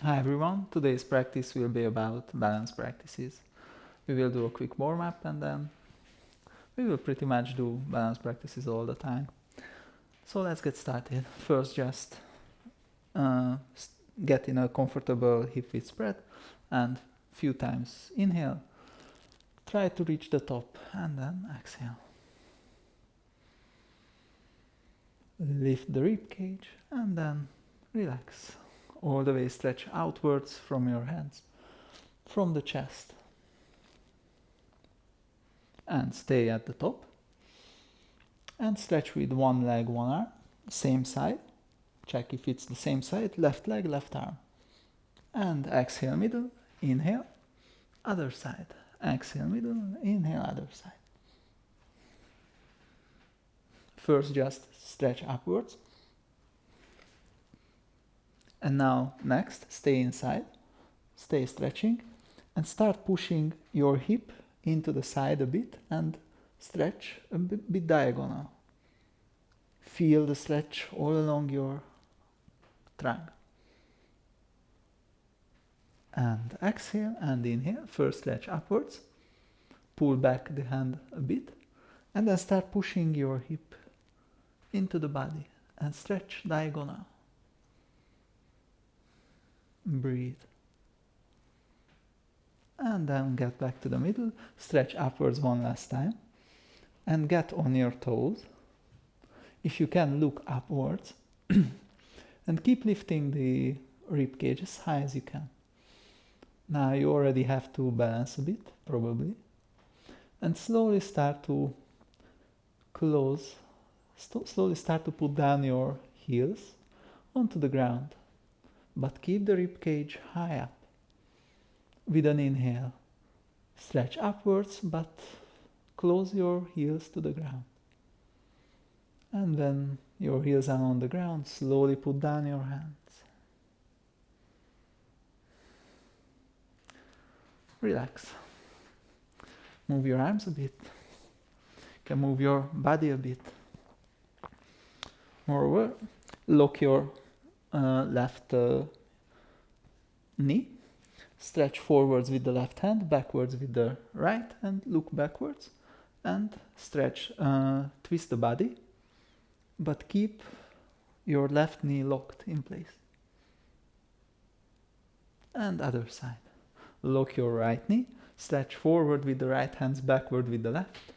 Hi everyone, today's practice will be about balance practices. We will do a quick warm-up and then we will pretty much do balance practices all the time. So let's get started. First just get in a comfortable hip width spread and few times inhale. Try to reach the top and then exhale. Lift the rib cage and then relax. All the way stretch outwards from your hands, from the chest. And stay at the top. And stretch with one leg, one arm, same side. Check if it's the same side, left leg, left arm. And exhale middle, inhale, other side. Exhale middle, inhale, other side. First just stretch upwards. And now next, stay inside, stay stretching, and start pushing your hip into the side a bit and stretch a bit diagonal. Feel the stretch all along your trunk. And exhale and inhale. First stretch upwards. Pull back the hand a bit. And then start pushing your hip into the body and stretch diagonal. Breathe. And then get back to the middle. Stretch upwards one last time. And get on your toes. If you can, look upwards. And keep lifting the rib cage as high as you can. Now you already have to balance a bit, probably. And slowly start to close, slowly start to put down your heels onto the ground. But keep the rib cage high up. With an inhale, stretch upwards, but close your heels to the ground. And when your heels are on the ground, slowly put down your hands. Relax. Move your arms a bit. You can move your body a bit. Moreover, lock your left knee. Stretch forwards with the left hand, backwards with the right, and look backwards. And stretch, twist the body, but keep your left knee locked in place. And other side. Lock your right knee, stretch forward with the right hands, backward with the left,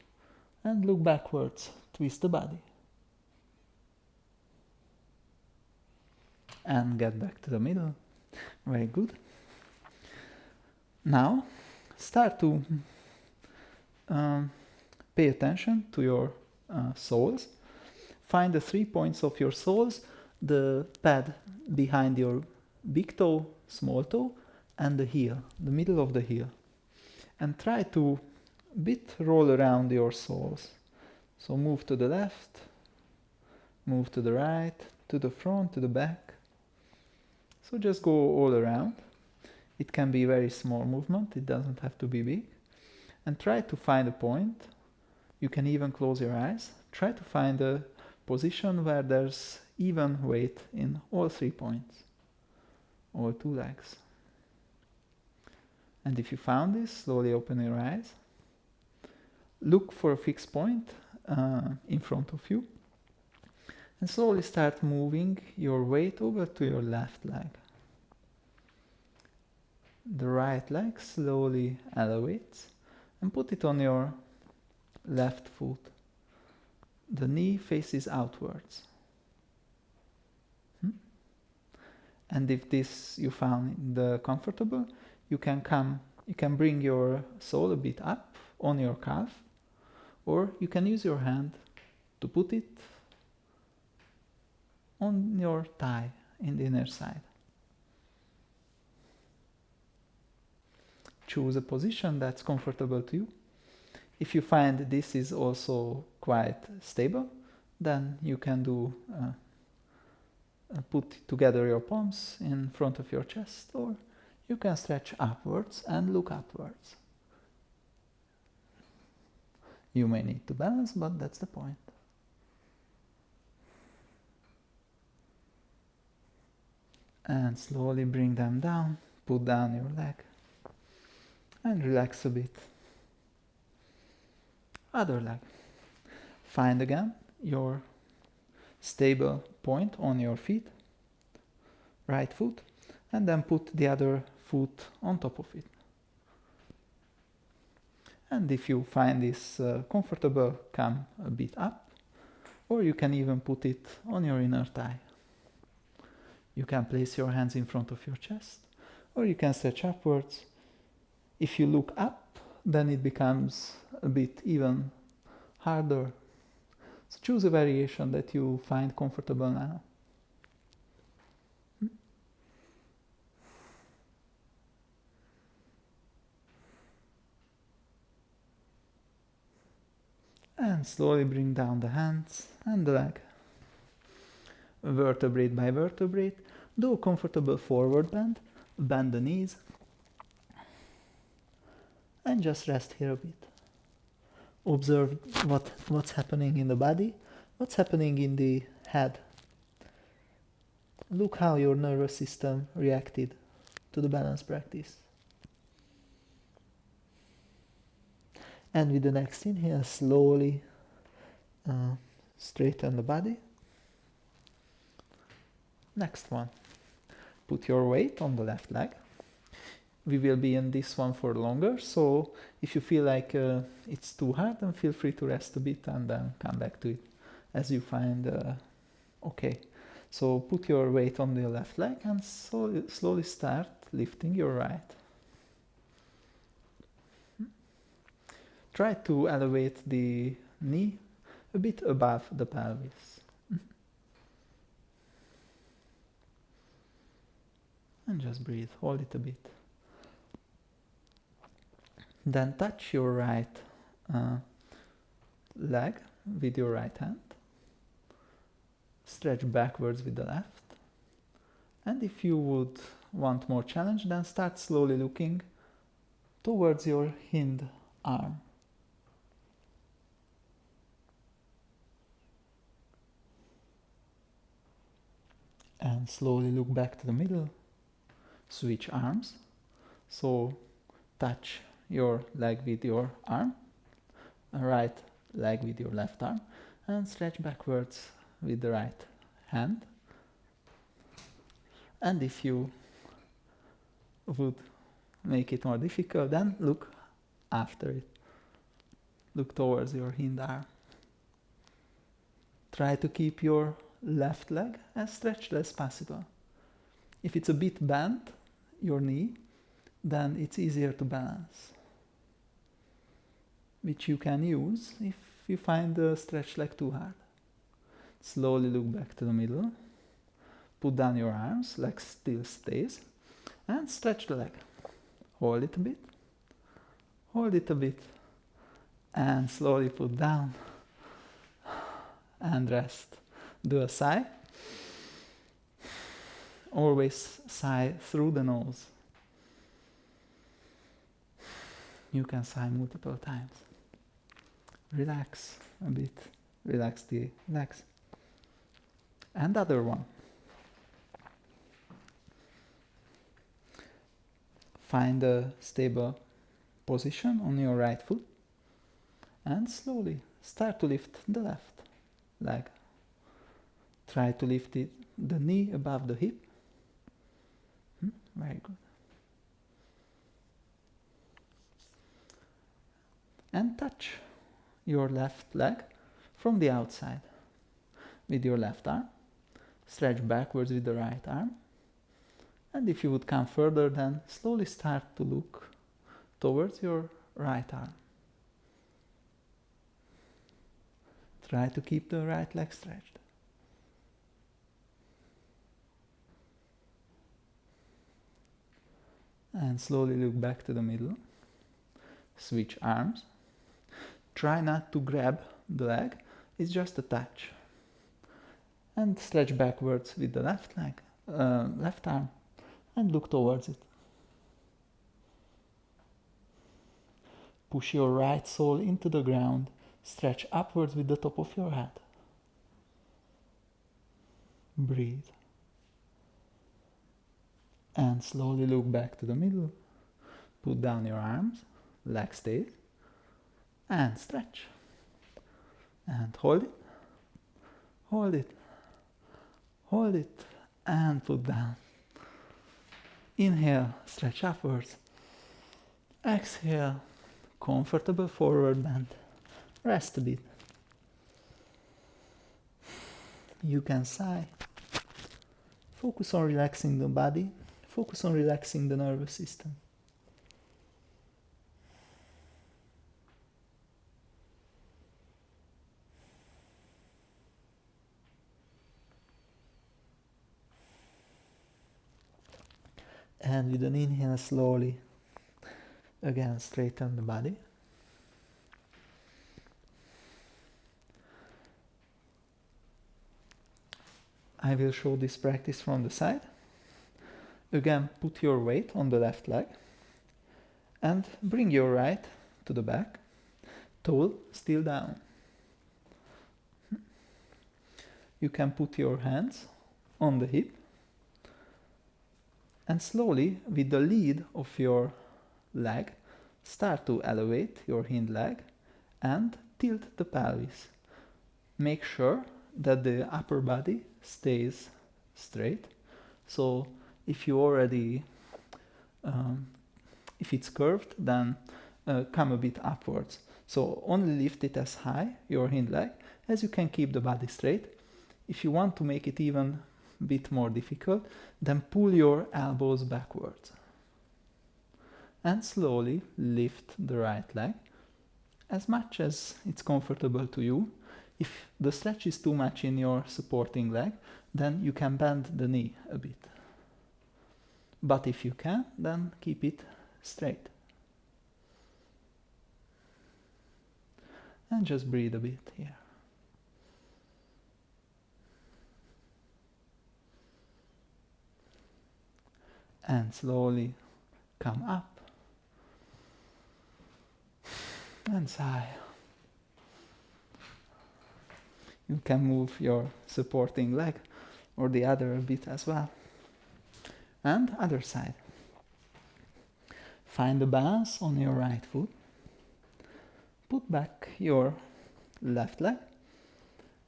and look backwards, twist the body. And get back to the middle. Very good. Now, start to pay attention to your soles. Find the 3 points of your soles, the pad behind your big toe, small toe, and the heel, the middle of the heel. And try to bit roll around your soles. So move to the left, move to the right, to the front, to the back. So just go all around. It can be a very small movement, it doesn't have to be big. And try to find a point. You can even close your eyes. Try to find a position where there's even weight in all 3 points, all 2 legs. And if you found this, slowly open your eyes. Look for a fixed point in front of you. And slowly start moving your weight over to your left leg. The right leg slowly elevates and put it on your left foot. The knee faces outwards. And if this you found comfortable, you can bring your sole a bit up on your calf, or you can use your hand to put it on your thigh in the inner side. Choose a position that's comfortable to you. If you find this is also quite stable, then you can do put together your palms in front of your chest, or you can stretch upwards and look upwards. You may need to balance, but that's the point. And slowly bring them down, put down your leg, and relax a bit. Other leg. Find again your stable point on your feet, right foot, and then put the other foot on top of it. And if you find this comfortable, come a bit up, or you can even put it on your inner thigh. You can place your hands in front of your chest, or you can stretch upwards. If you look up, then it becomes a bit even harder. So choose a variation that you find comfortable now. And slowly bring down the hands and the leg. Vertebrae by vertebrae. Do a comfortable forward bend. Bend the knees. And just rest here a bit. Observe what's happening in the body, what's happening in the head. Look how your nervous system reacted to the balance practice. And with the next inhale, slowly straighten the body. Next one. Put your weight on the left leg. We will be in this one for longer, so if you feel like it's too hard, then feel free to rest a bit and then come back to it as you find okay. So put your weight on the left leg and slowly start lifting your right. Try to elevate the knee a bit above the pelvis. And just breathe, hold it a bit. Then touch your right leg with your right hand. Stretch backwards with the left. And if you would want more challenge, then start slowly looking towards your hind arm. And slowly look back to the middle. Switch arms. So touch your leg with your arm, right leg with your left arm, and stretch backwards with the right hand. And if you would make it more difficult, then look after it. Look towards your hind arm. Try to keep your left leg as stretched as possible. If it's a bit bent, your knee, then it's easier to balance, which you can use if you find the stretch leg too hard. Slowly look back to the middle. Put down your arms, leg still stays, and stretch the leg. Hold it a bit. Hold it a bit. And slowly put down. And rest. Do a sigh. Always sigh through the nose. You can sigh multiple times. Relax a bit. Relax the legs. And other one. Find a stable position on your right foot. And slowly start to lift the left leg. Try to lift the knee above the hip. Very good. And touch your left leg from the outside with your left arm. Stretch backwards with the right arm. And if you would come further, then slowly start to look towards your right arm. Try to keep the right leg stretched. And slowly look back to the middle. Switch arms. Try not to grab the leg, it's just a touch. And stretch backwards with the left leg, left arm, and look towards it. Push your right sole into the ground, stretch upwards with the top of your head. Breathe. And slowly look back to the middle. Put down your arms, leg stays, and stretch. And hold it, hold it, hold it, and put down. Inhale, stretch upwards. Exhale, comfortable forward bend. Rest a bit. You can sigh. Focus on relaxing the body. Focus on relaxing the nervous system. And with an inhale, slowly, again, straighten the body. I will show this practice from the side. Again, put your weight on the left leg and bring your right to the back, toe still down. You can put your hands on the hip and slowly, with the lead of your leg, start to elevate your hind leg and tilt the pelvis. Make sure that the upper body stays straight. So if you already, if it's curved, then come a bit upwards. So only lift it as high, your hind leg, as you can keep the body straight. If you want to make it even a bit more difficult, then pull your elbows backwards. And slowly lift the right leg as much as it's comfortable to you. If the stretch is too much in your supporting leg, then you can bend the knee a bit. But if you can, then keep it straight. And just breathe a bit here. And slowly come up. And sigh. You can move your supporting leg or the other a bit as well. And other side. Find the balance on your right foot. Put back your left leg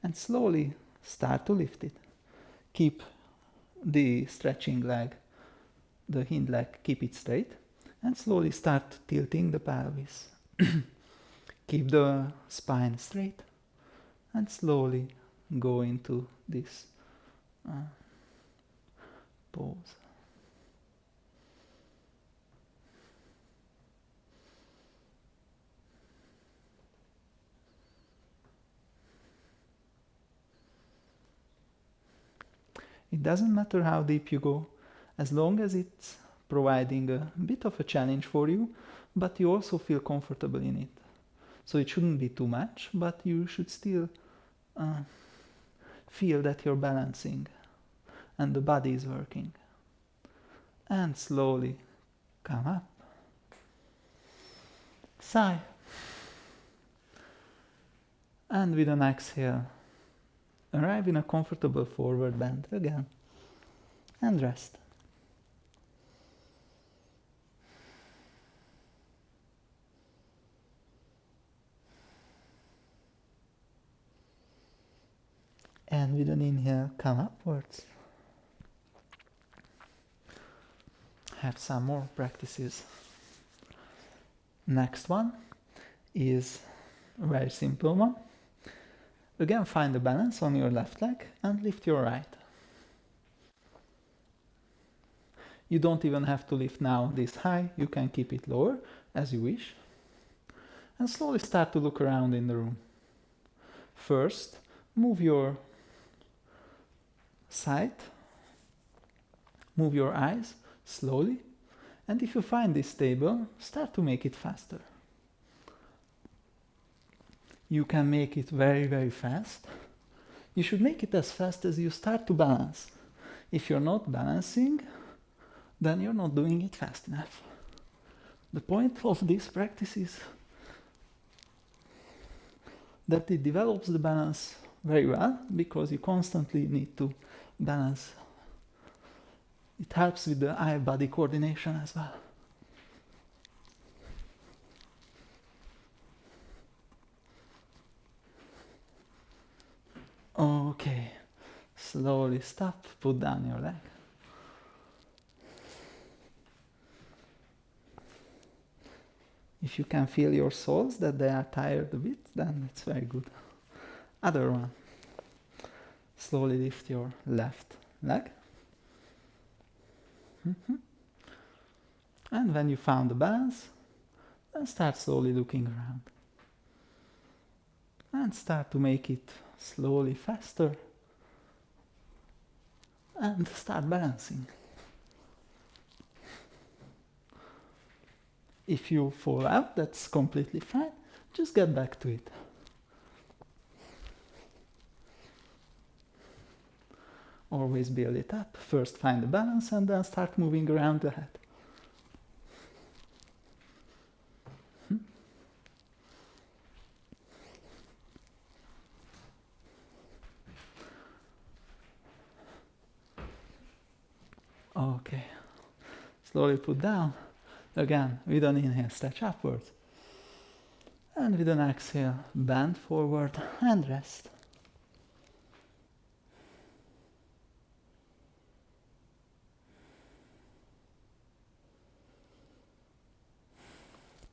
and slowly start to lift it. Keep the stretching leg, the hind leg, keep it straight and slowly start tilting the pelvis. Keep the spine straight and slowly go into this pose. It doesn't matter how deep you go, as long as it's providing a bit of a challenge for you, but you also feel comfortable in it. So it shouldn't be too much, but you should still feel that you're balancing and the body is working. And slowly come up. Sigh. And with an exhale, arrive in a comfortable forward bend again. And rest. And with an inhale, come upwards. Have some more practices. Next one is a very simple one. Again, find the balance on your left leg and lift your right. You don't even have to lift now this high, you can keep it lower as you wish. And slowly start to look around in the room. First, move your sight, move your eyes slowly, and if you find this stable, start to make it faster. You can make it very, very fast. You should make it as fast as you start to balance. If you're not balancing, then you're not doing it fast enough. The point of this practice is that it develops the balance very well, because you constantly need to balance It helps with the eye-body coordination as well. Okay, slowly stop, put down your leg. If you can feel your soles that they are tired a bit, then it's very good. Other one. Slowly lift your left leg. And when you found the balance, then start slowly looking around. And start to make it slowly faster. And start balancing. If you fall out, that's completely fine. Just get back to it. Always build it up. First find the balance and then start moving around the head. Okay. Slowly put down. Again, with an inhale, stretch upwards. And with an exhale, bend forward and rest.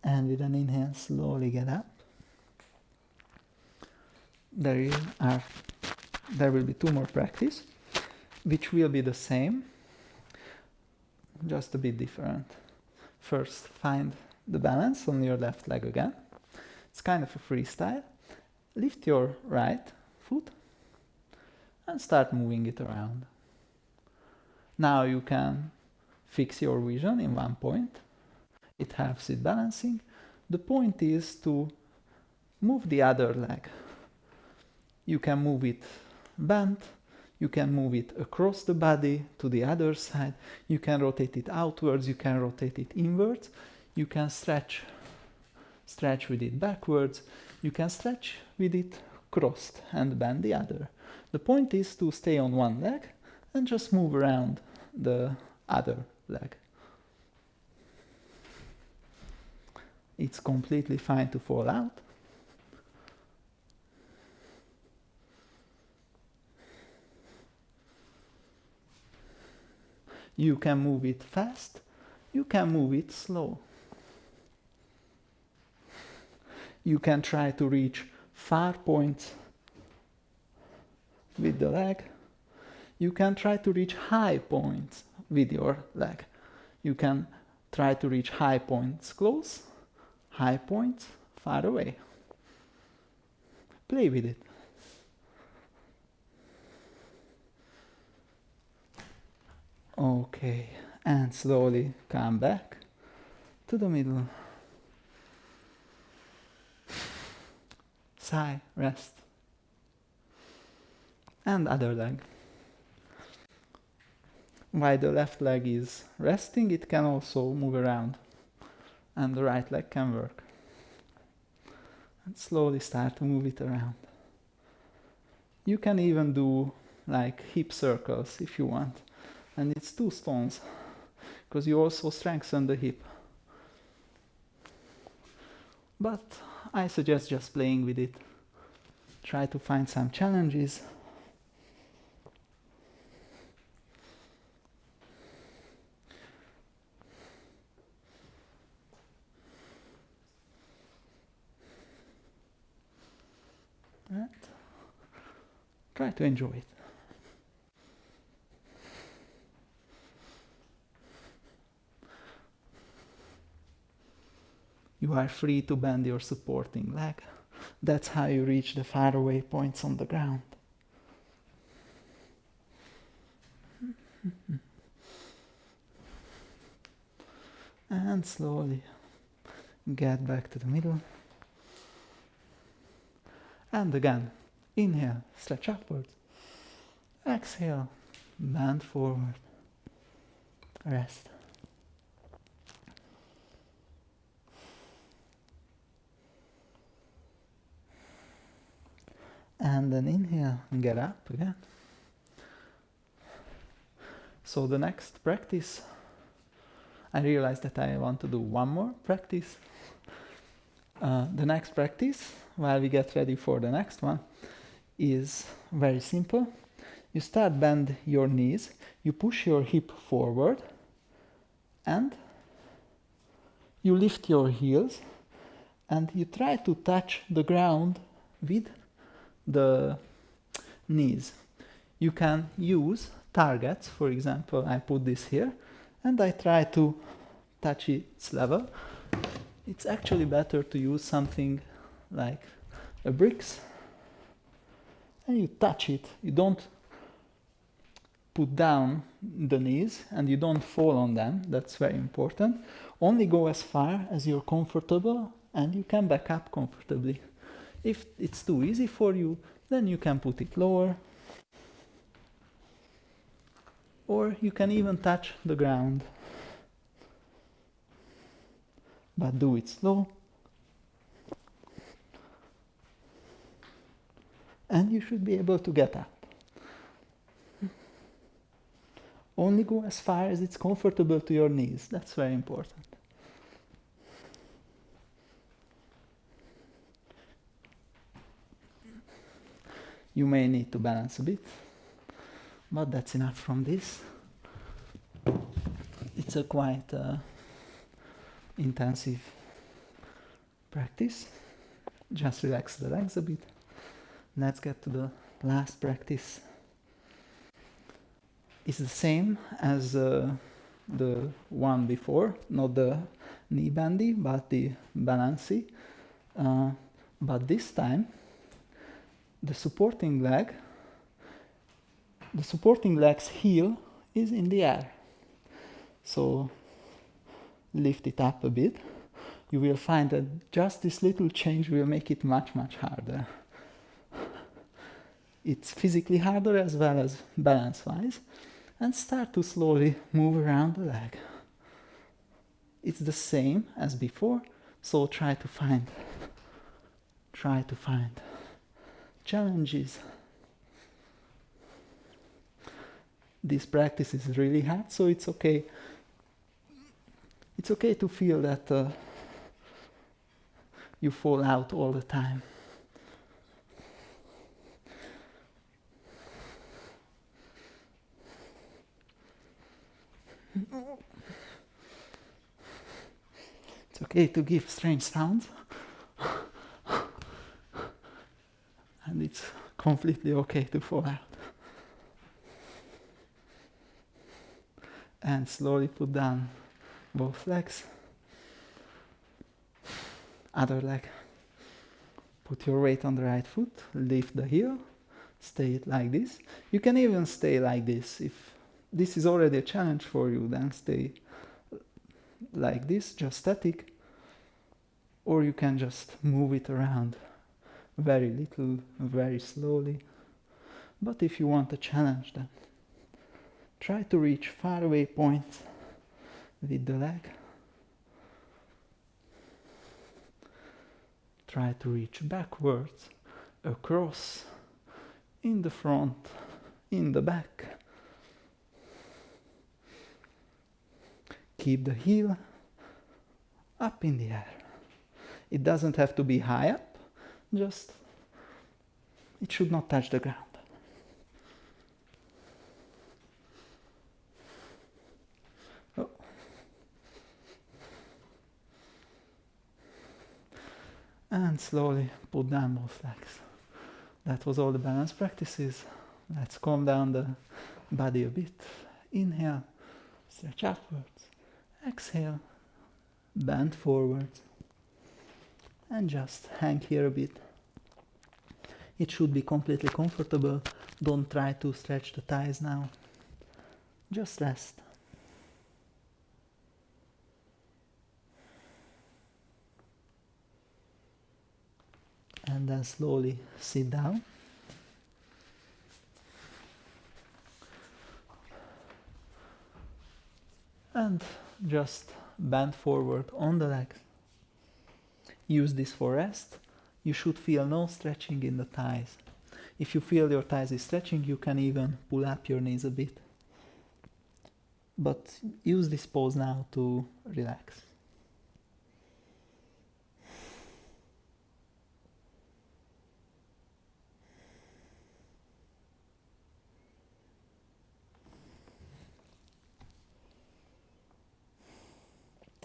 And with an inhale, slowly get up. There will be 2 more practice, which will be the same, just a bit different. First, find the balance on your left leg again. It's kind of a freestyle. Lift your right foot and start moving it around. Now you can fix your vision in one point. It helps with balancing. The point is to move the other leg. You can move it bent, you can move it across the body to the other side, you can rotate it outwards, you can rotate it inwards, you can stretch with it backwards, you can stretch with it crossed and bend the other. The point is to stay on one leg and just move around the other leg. It's completely fine to fall out. You can move it fast, you can move it slow. You can try to reach far points with the leg. You can try to reach high points with your leg. You can try to reach high points close, high points far away. Play with it. Okay, and slowly come back to the middle. Sigh, rest. And other leg. While the left leg is resting, it can also move around. And the right leg can work. And slowly start to move it around. You can even do like hip circles if you want. And it's 2 stones, because you also strengthen the hip. But I suggest just playing with it. Try to find some challenges. And try to enjoy it. You are free to bend your supporting leg. That's how you reach the faraway points on the ground. And slowly get back to the middle. And again, inhale, stretch upwards. Exhale, bend forward. Rest. And then inhale, get up again. So the next practice, I realized that I want to do one more practice. The next practice, while we get ready for the next one, is very simple. You start bend your knees, you push your hip forward, and you lift your heels, and you try to touch the ground with the knees. You can use targets. For example, I put this here, and I try to touch its level. It's actually better to use something like a bricks, and you touch it. You don't put down the knees and you don't fall on them. That's very important. Only go as far as you're comfortable and you can back up comfortably. If it's too easy for you, then you can put it lower, or you can even touch the ground. But do it slow. And you should be able to get up. Only go as far as it's comfortable to your knees. That's very important. You may need to balance a bit, but that's enough from this. It's a quite intensive practice. Just relax the legs a bit. Let's get to the last practice. It's the same as the one before, not the knee bendy, but the balancy. But this time, the supporting leg's heel is in the air. So lift it up a bit. You will find that just this little change will make it much, much harder. It's physically harder as well as balance-wise. And start to slowly move around the leg. It's the same as before, so try to find challenges. This practice is really hard, so it's okay. It's okay to feel that you fall out all the time. It's okay to give strange sounds. And it's completely okay to fall out. And slowly put down both legs. Other leg. Put your weight on the right foot, lift the heel, stay it like this. You can even stay like this. If this is already a challenge for you, then stay like this, just static. Or you can just move it around very little, very slowly. But if you want a challenge, then try to reach faraway points with the leg. Try to reach backwards, across, in the front, in the back. Keep the heel up in the air. It doesn't have to be high up, just it should not touch the ground. Oh. And slowly put down both legs. That was all the balance practices. Let's calm down the body a bit. Inhale, stretch upwards. Exhale, bend forwards. And just hang here a bit. It should be completely comfortable. Don't try to stretch the thighs now. Just rest. And then slowly sit down. And just bend forward on the legs. Use this for rest. You should feel no stretching in the thighs. If you feel your thighs is stretching, you can even pull up your knees a bit. but use this pose now to relax.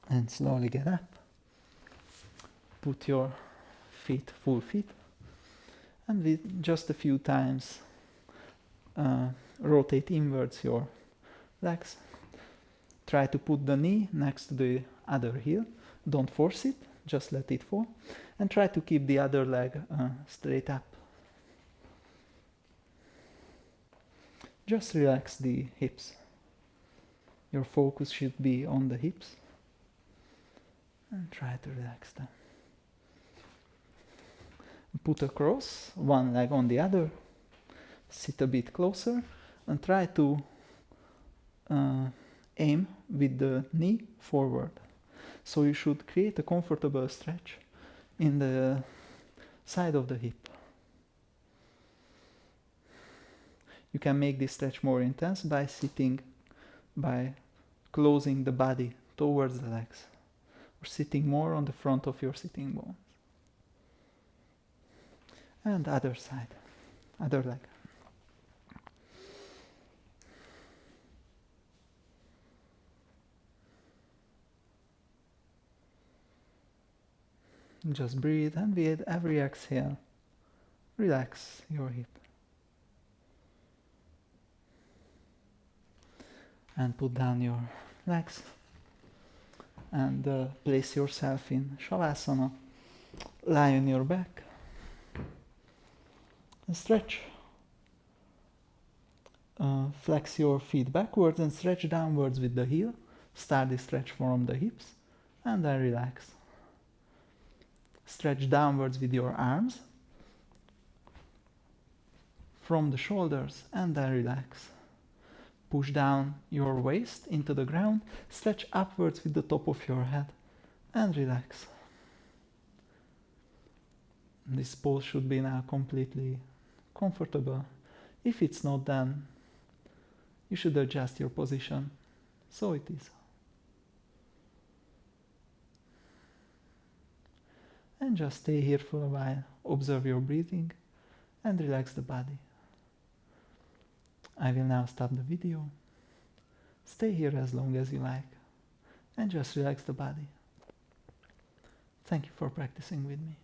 And slowly get up. Put your feet, full feet, and with just a few times rotate inwards your legs. Try to put the knee next to the other heel. Don't force it, just let it fall. And try to keep the other leg straight up. Just relax the hips. Your focus should be on the hips. And try to relax them. Put across, one leg on the other. Sit a bit closer and try to aim with the knee forward. So you should create a comfortable stretch in the side of the hip. You can make this stretch more intense by sitting, by closing the body towards the legs, or sitting more on the front of your sitting bones. And other side, other leg. Just breathe, and with every exhale, relax your hip. And put down your legs and place yourself in Shavasana. Lie on your back and stretch. Flex your feet backwards and stretch downwards with the heel. Start the stretch from the hips and then relax. Stretch downwards with your arms from the shoulders and then relax. Push down your waist into the ground, stretch upwards with the top of your head and relax. This pose should be now completely comfortable. If it's not, then you should adjust your position. So it is. And just stay here for a while. Observe your breathing and relax the body. I will now stop the video. Stay here as long as you like and just relax the body. Thank you for practicing with me.